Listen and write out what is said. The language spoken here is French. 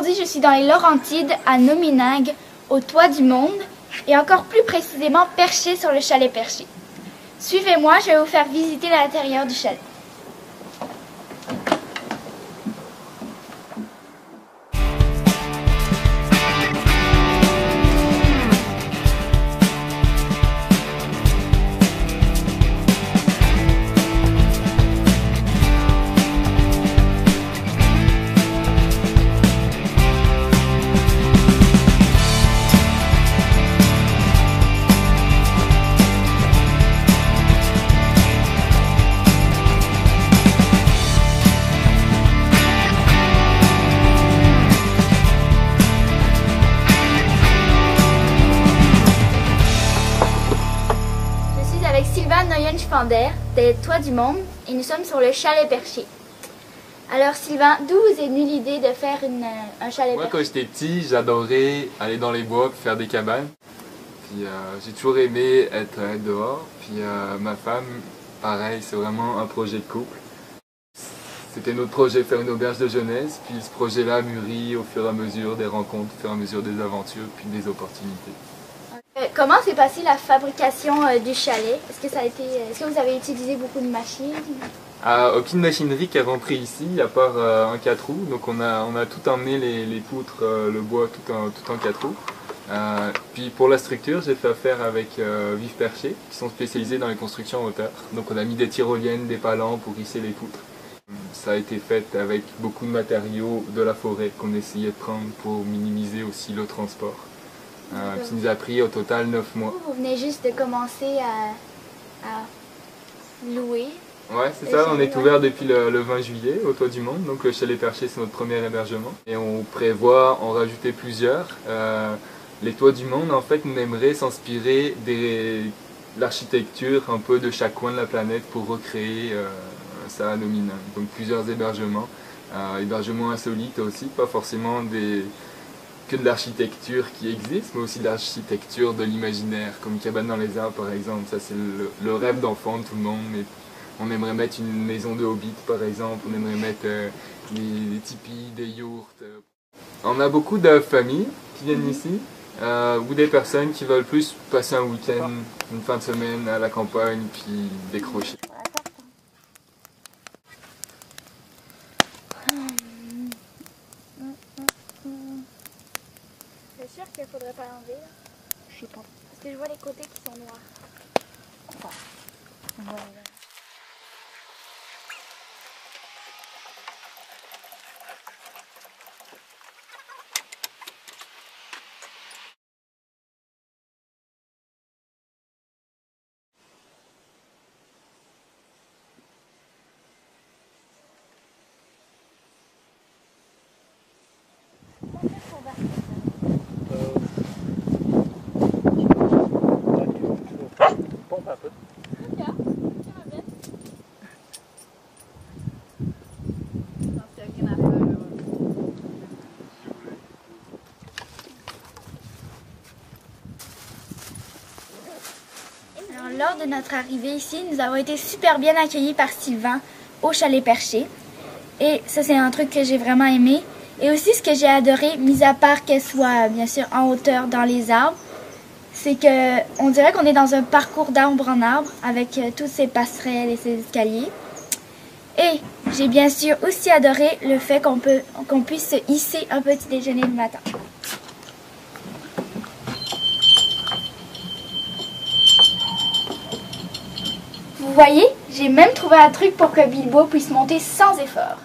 Aujourd'hui, je suis dans les Laurentides, à Nominag, au toit du monde, et encore plus précisément perché sur le chalet perché. Suivez-moi, je vais vous faire visiter l'intérieur du chalet. Avec Sylvain Neuenschwander des Toits du Monde et nous sommes sur le chalet perché. Alors Sylvain, d'où vous est venue l'idée de faire un chalet perché? Moi quand j'étais petit, j'adorais aller dans les bois pour faire des cabanes. Puis j'ai toujours aimé être dehors. Puis ma femme, pareil, c'est vraiment un projet de couple. C'était notre projet, faire une auberge de jeunesse. Puis ce projet-là mûrit au fur et à mesure des rencontres, au fur et à mesure des aventures, puis des opportunités. Comment s'est passée la fabrication du chalet? Est-ce que vous avez utilisé beaucoup de machines? Aucune machinerie qui est rentrée ici, à part un 4 roues. Donc on a tout emmené, les poutres, le bois, tout en 4 roues. Puis pour la structure, j'ai fait affaire avec Vive Perché, qui sont spécialisés dans les constructions en hauteur. Donc on a mis des tyroliennes, des palans pour hisser les poutres. Ça a été fait avec beaucoup de matériaux de la forêt qu'on essayait de prendre pour minimiser aussi le transport. Qui nous a pris au total 9 mois. Vous venez juste de commencer à louer. Ouais, c'est ça, on est ouvert depuis le 20 juillet au Toit du Monde, donc le chalet perché c'est notre premier hébergement. Et on prévoit en rajouter plusieurs. Les Toits du Monde, en fait, on aimerait s'inspirer de l'architecture un peu de chaque coin de la planète pour recréer ça à Nominag. Donc plusieurs hébergements, hébergements insolites aussi, pas forcément que de l'architecture qui existe, mais aussi de l'architecture de l'imaginaire, comme Cabane dans les arbres par exemple. Ça c'est le rêve d'enfant de tout le monde, mais on aimerait mettre une maison de hobbit par exemple, on aimerait mettre des tipis, des yourtes. On a beaucoup de familles qui viennent ici, ou des personnes qui veulent plus passer un week-end, une fin de semaine à la campagne, puis décrocher. C'est sûr qu'il ne faudrait pas l'enlever là? Je sais pas. Parce que je vois les côtés qui sont noirs. Voilà. Pompe un peu. Alors, lors de notre arrivée ici, nous avons été super bien accueillis par Sylvain au chalet perché. Et ça, c'est un truc que j'ai vraiment aimé. Et aussi, ce que j'ai adoré, mis à part qu'elle soit bien sûr en hauteur dans les arbres, c'est que on dirait qu'on est dans un parcours d'arbre en arbre avec toutes ces passerelles et ces escaliers. Et j'ai bien sûr aussi adoré le fait qu'on puisse se hisser un petit déjeuner le matin. Vous voyez, j'ai même trouvé un truc pour que Bilbo puisse monter sans effort.